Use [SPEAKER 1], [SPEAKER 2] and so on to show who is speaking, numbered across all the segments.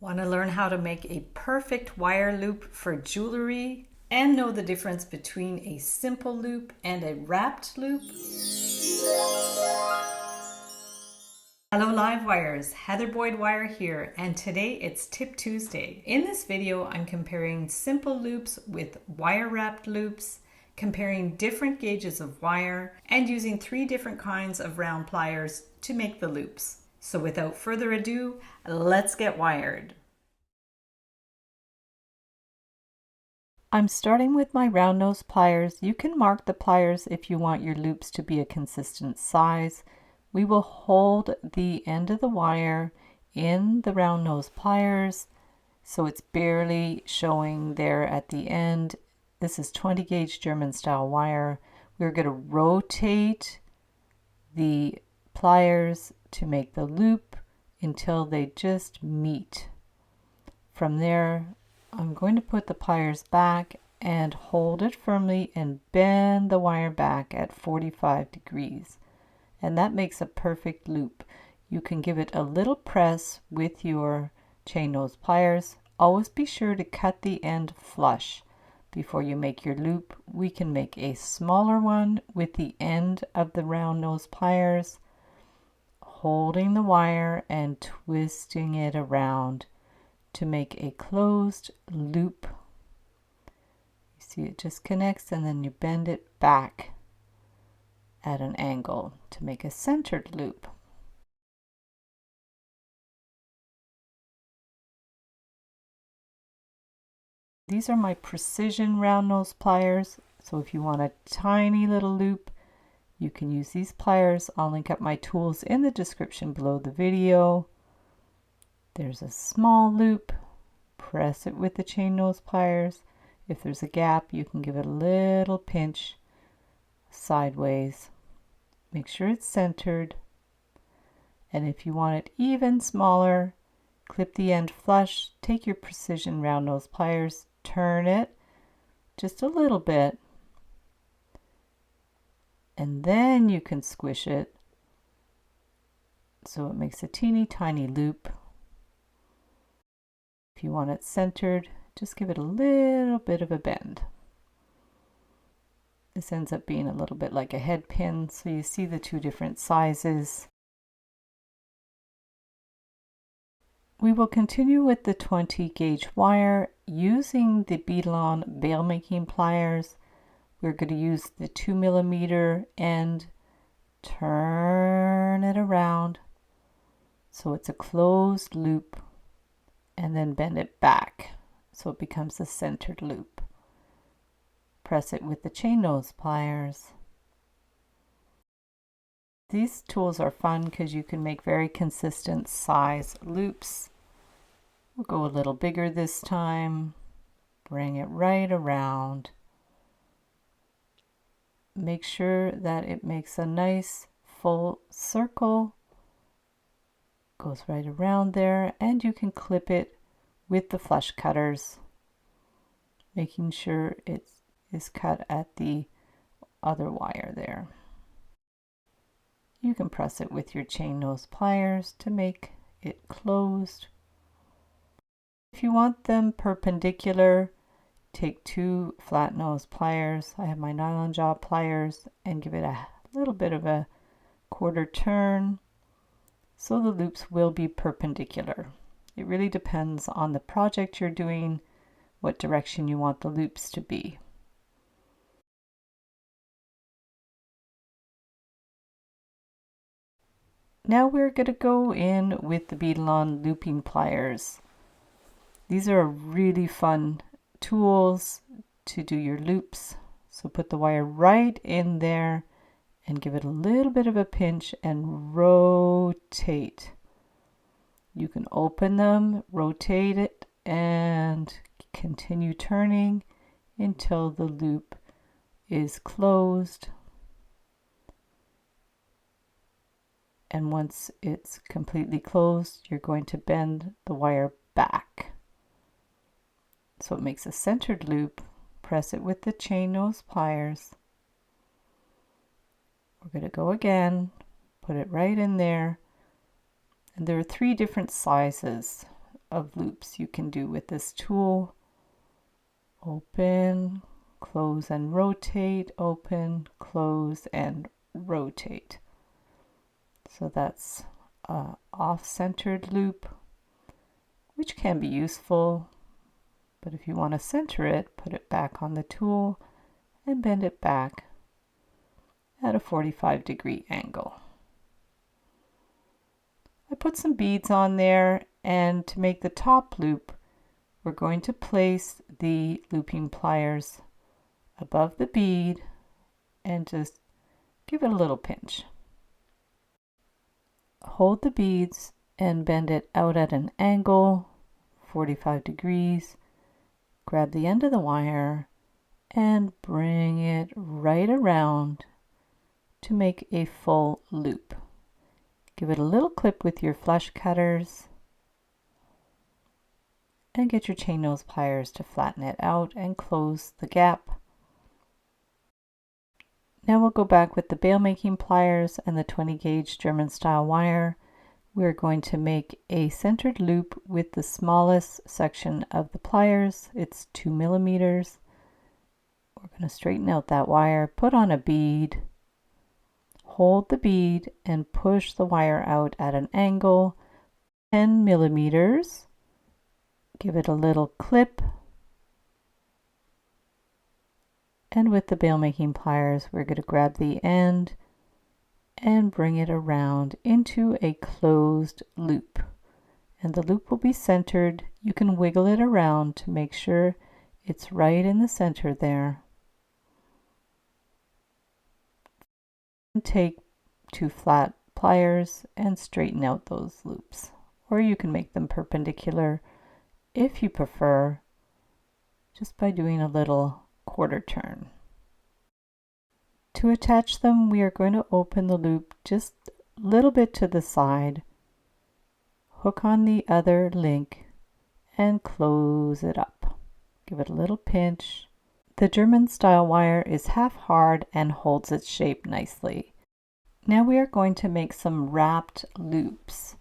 [SPEAKER 1] Want to learn how to make a perfect wire loop for jewelry and know the difference between a simple loop and a wrapped loop? Hello live wires, Heather Boyd Wire here, and today it's Tip Tuesday. In this video I'm comparing simple loops with wire wrapped loops, comparing different gauges of wire, and using 3 different kinds of round pliers to make the loops. So without further ado, let's get wired. I'm starting with my round nose pliers. You can mark the pliers if you want your loops to be a consistent size. We will hold the end of the wire in the round nose pliers so it's barely showing there at the end. This is 20 gauge German style wire. We're going to rotate the pliers to make the loop until they just meet. From there, I'm going to put the pliers back and hold it firmly and bend the wire back at 45 degrees. And that makes a perfect loop. You can give it a little press with your chain nose pliers. Always be sure to cut the end flush before you make your loop. We can make a smaller one with the end of the round nose pliers, holding the wire and twisting it around to make a closed loop. You see it just connects and then you bend it back at an angle to make a centered loop. These are my precision round nose pliers, so if you want a tiny little loop, you can use these pliers. I'll link up my tools in the description below the video. There's a small loop, press it with the chain nose pliers. If there's a gap, you can give it a little pinch sideways. Make sure it's centered. And if you want it even smaller, clip the end flush, take your precision round nose pliers, turn it just a little bit, and then you can squish it so it makes a teeny tiny loop. If you want it centered, just give it a little bit of a bend. This ends up being a little bit like a head pin, so you see the 2 different sizes. We will continue with the 20 gauge wire using the Beadalon bail making pliers. We're going to use the 2mm end, turn it around so it's a closed loop, and then bend it back so it becomes a centered loop. Press it with the chain nose pliers. These tools are fun because you can make very consistent size loops. We'll go a little bigger this time. Bring it right around. Make sure that it makes a nice full circle. Goes right around there, and you can clip it with the flush cutters, making sure it is cut at the other wire there. You can press it with your chain nose pliers to make it closed. If you want them perpendicular, take 2 flat nose pliers. I have my nylon jaw pliers, and give it a little bit of a quarter turn so the loops will be perpendicular. It really depends on the project you're doing, what direction you want the loops to be. Now we're going to go in with the Beadalon looping pliers. These are really fun tools to do your loops. So put the wire right in there and give it a little bit of a pinch and rotate. You can open them, rotate it, and continue turning until the loop is closed. And once it's completely closed, you're going to bend the wire back so it makes a centered loop. Press it with the chain nose pliers. We're going to go again, put it right in there, and there are 3 different sizes of loops you can do with this tool. Open, close and rotate, open, close and rotate. So that's an off-centered loop, which can be useful, but if you want to center it, put it back on the tool and bend it back at a 45-degree angle. I put some beads on there, and to make the top loop, we're going to place the looping pliers above the bead and just give it a little pinch. Hold the beads and bend it out at an angle, 45 degrees. Grab the end of the wire and bring it right around to make a full loop. Give it a little clip with your flush cutters and get your chain nose pliers to flatten it out and close the gap. Now we'll go back with the bail making pliers and the 20 gauge German style wire. We're going to make a centered loop with the smallest section of the pliers. It's 2 millimeters. We're going to straighten out that wire, put on a bead, hold the bead and push the wire out at an angle, 10 millimeters. Give it a little clip. And with the bail making pliers, we're going to grab the end and bring it around into a closed loop. And the loop will be centered. You can wiggle it around to make sure it's right in the center there. And take 2 flat pliers and straighten out those loops. Or you can make them perpendicular if you prefer, just by doing a little quarter turn. To attach them, we are going to open the loop just a little bit to the side, hook on the other link and close it up. Give it a little pinch. The German style wire is half hard and holds its shape nicely. Now we are going to make some wrapped loops.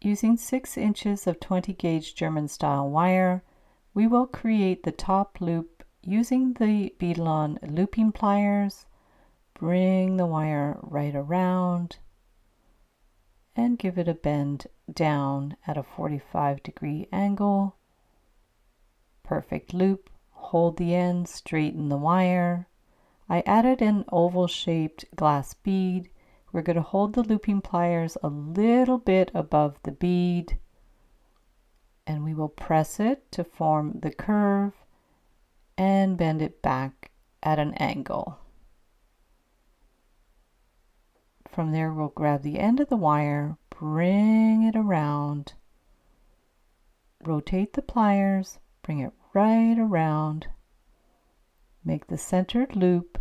[SPEAKER 1] Using 6 inches of 20 gauge German style wire, we will create the top loop using the Beadalon looping pliers. Bring the wire right around and give it a bend down at a 45-degree angle. Perfect loop. Hold the end, straighten the wire. I added an oval-shaped glass bead. We're going to hold the looping pliers a little bit above the bead, and we will press it to form the curve and bend it back at an angle. From there, we'll grab the end of the wire, bring it around, rotate the pliers, bring it right around, make the centered loop,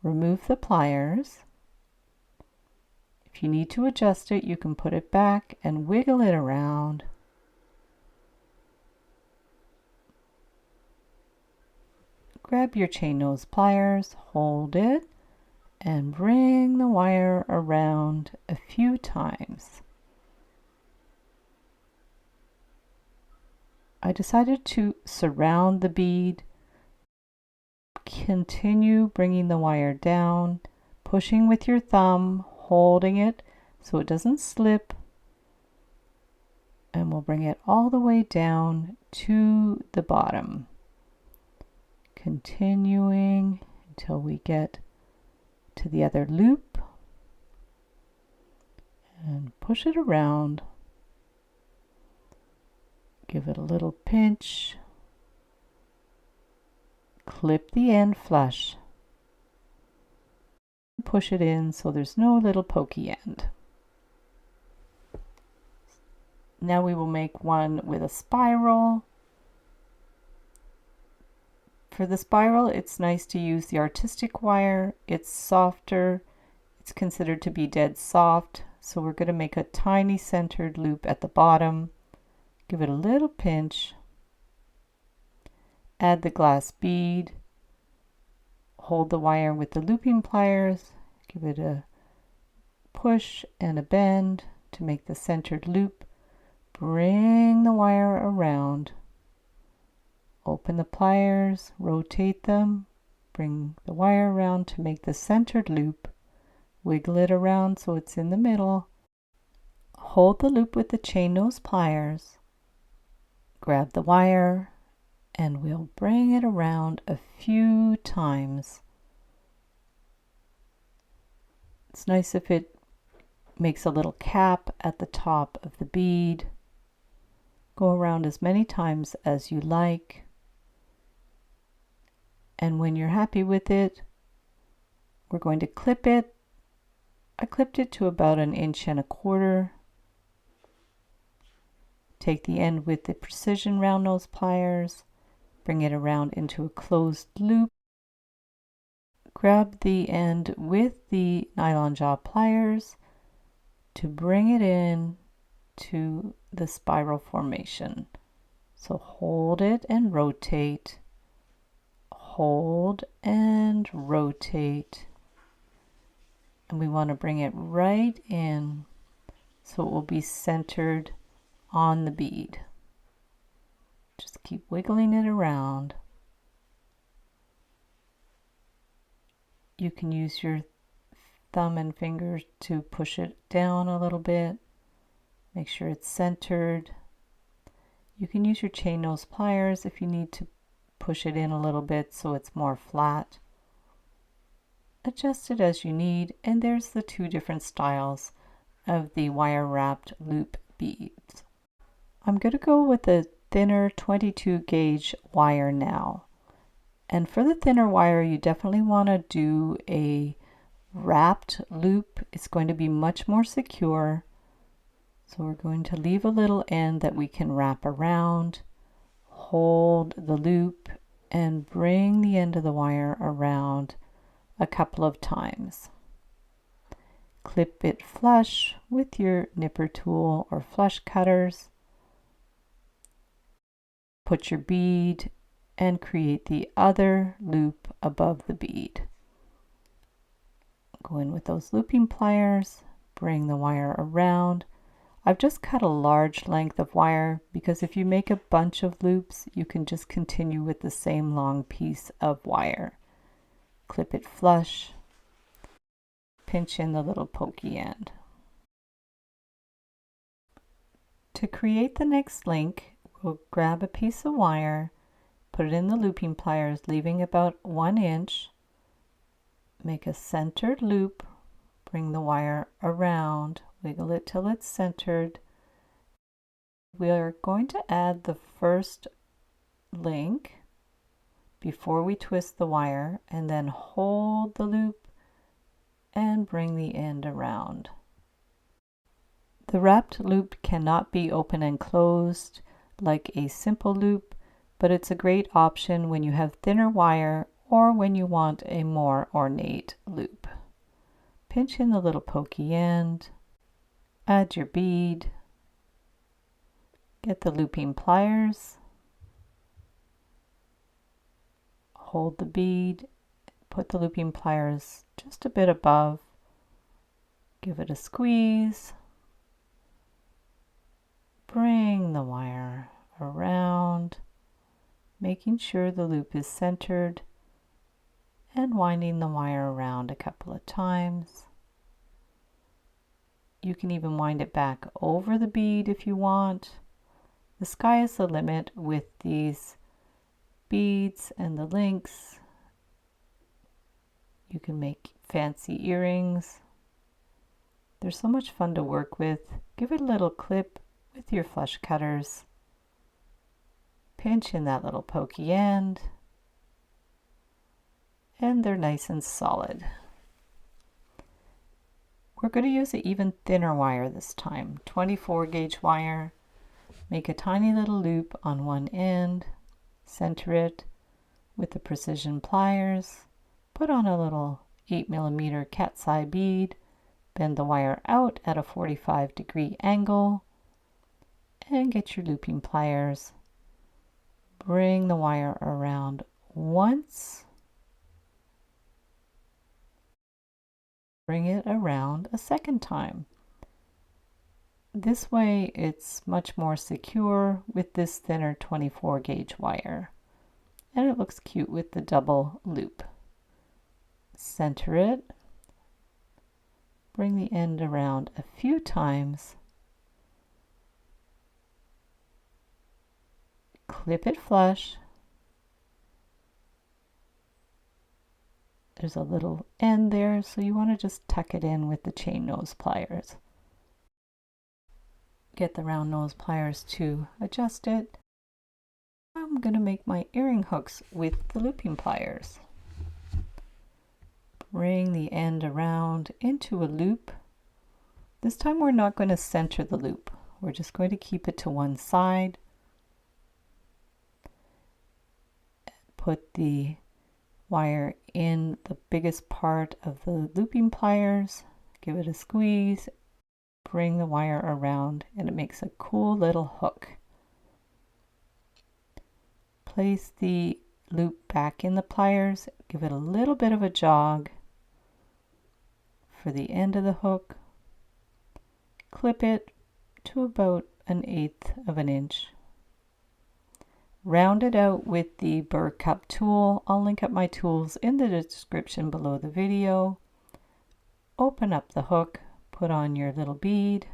[SPEAKER 1] remove the pliers. If you need to adjust it, you can put it back and wiggle it around. Grab your chain nose pliers, hold it, and bring the wire around a few times. I decided to surround the bead. Continue bringing the wire down, pushing with your thumb, holding it so it doesn't slip, and we'll bring it all the way down to the bottom. Continuing until we get to the other loop and push it around. Give it a little pinch. Clip the end flush. Push it in so there's no little pokey end. Now we will make one with a spiral. For the spiral, it's nice to use the artistic wire. It's softer. It's considered to be dead soft. So we're going to make a tiny centered loop at the bottom. Give it a little pinch. Add the glass bead. Hold the wire with the looping pliers. Give it a push and a bend to make the centered loop. bring the wire around. Open the pliers, rotate them, bring the wire around to make the centered loop. Wiggle it around so it's in the middle. Hold the loop with the chain nose pliers. Grab the wire and we'll bring it around a few times. It's nice if it makes a little cap at the top of the bead. Go around as many times as you like. And when you're happy with it, we're going to clip it. I clipped it to about 1 1/4 inches. Take the end with the precision round nose pliers, bring it around into a closed loop. Grab the end with the nylon jaw pliers to bring it in to the spiral formation. So hold it and rotate, hold and rotate. And we want to bring it right in so it will be centered on the bead. Just keep wiggling it around. You can use your thumb and finger to push it down a little bit. Make sure it's centered. You can use your chain nose pliers if you need to push it in a little bit so it's more flat. Adjust it as you need, and there's the 2 different styles of the wire wrapped loop beads. I'm going to go with the thinner 22 gauge wire now. And for the thinner wire, you definitely want to do a wrapped loop. It's going to be much more secure. So we're going to leave a little end that we can wrap around, hold the loop, and bring the end of the wire around a couple of times. Clip it flush with your nipper tool or flush cutters. Put your bead and create the other loop above the bead. Go in with those looping pliers, bring the wire around. I've just cut a large length of wire because if you make a bunch of loops, you can just continue with the same long piece of wire. Clip it flush, pinch in the little pokey end. To create the next link, we'll grab a piece of wire, put it in the looping pliers, leaving about 1 inch. Make a centered loop, bring the wire around, wiggle it till it's centered. We are going to add the first link before we twist the wire, and then hold the loop and bring the end around. The wrapped loop cannot be open and closed like a simple loop, but it's a great option when you have thinner wire or when you want a more ornate loop. Pinch in the little pokey end, add your bead, get the looping pliers, hold the bead, put the looping pliers just a bit above, give it a squeeze, bring the wire around, making sure the loop is centered, and winding the wire around a couple of times. You can even wind it back over the bead if you want. The sky is the limit with these beads and the links. You can make fancy earrings. They're so much fun to work with. Give it a little clip with your flush cutters. Pinch in that little pokey end, and they're nice and solid. We're going to use an even thinner wire this time, 24 gauge wire. Make a tiny little loop on one end, center it with the precision pliers, put on a little 8mm cat's eye bead, bend the wire out at a 45-degree angle, and get your looping pliers. Bring the wire around once, bring it around a second time. This way it's much more secure with this thinner 24 gauge wire. And it looks cute with the double loop. Center it. Bring the end around a few times. Clip it flush. There's a little end there, so you want to just tuck it in with the chain nose pliers. Get the round nose pliers to adjust it. I'm going to make my earring hooks with the looping pliers. Bring the end around into a loop. This time we're not going to center the loop. We're just going to keep it to one side. Put the wire in the biggest part of the looping pliers. Give it a squeeze. Bring the wire around and it makes a cool little hook. Place the loop back in the pliers. Give it a little bit of a jog for the end of the hook. Clip it to about 1/8 of an inch. Round it out with the burr cup tool. I'll link up my tools in the description below the video. Open up the hook, put on your little bead,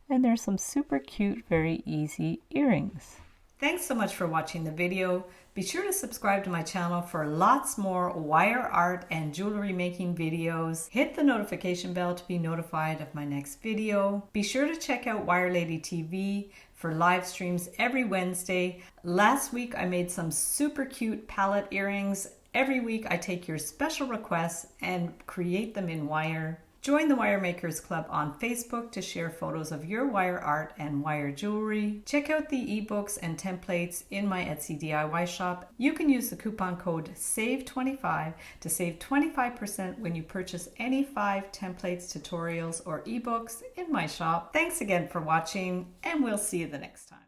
[SPEAKER 1] and there's some super cute, very easy earrings. Thanks so much for watching the video. Be sure to subscribe to my channel for lots more wire art and jewelry making videos. Hit the notification bell to be notified of my next video. Be sure to check out Wire Lady TV for live streams every Wednesday. Last week I made some super cute palette earrings. Every week I take your special requests and create them in wire. Join the Wire Makers Club on Facebook to share photos of your wire art and wire jewelry. Check out the ebooks and templates in my Etsy DIY shop. You can use the coupon code SAVE25 to save 25% when you purchase any 5 templates, tutorials, or ebooks in my shop. Thanks again for watching, and we'll see you the next time.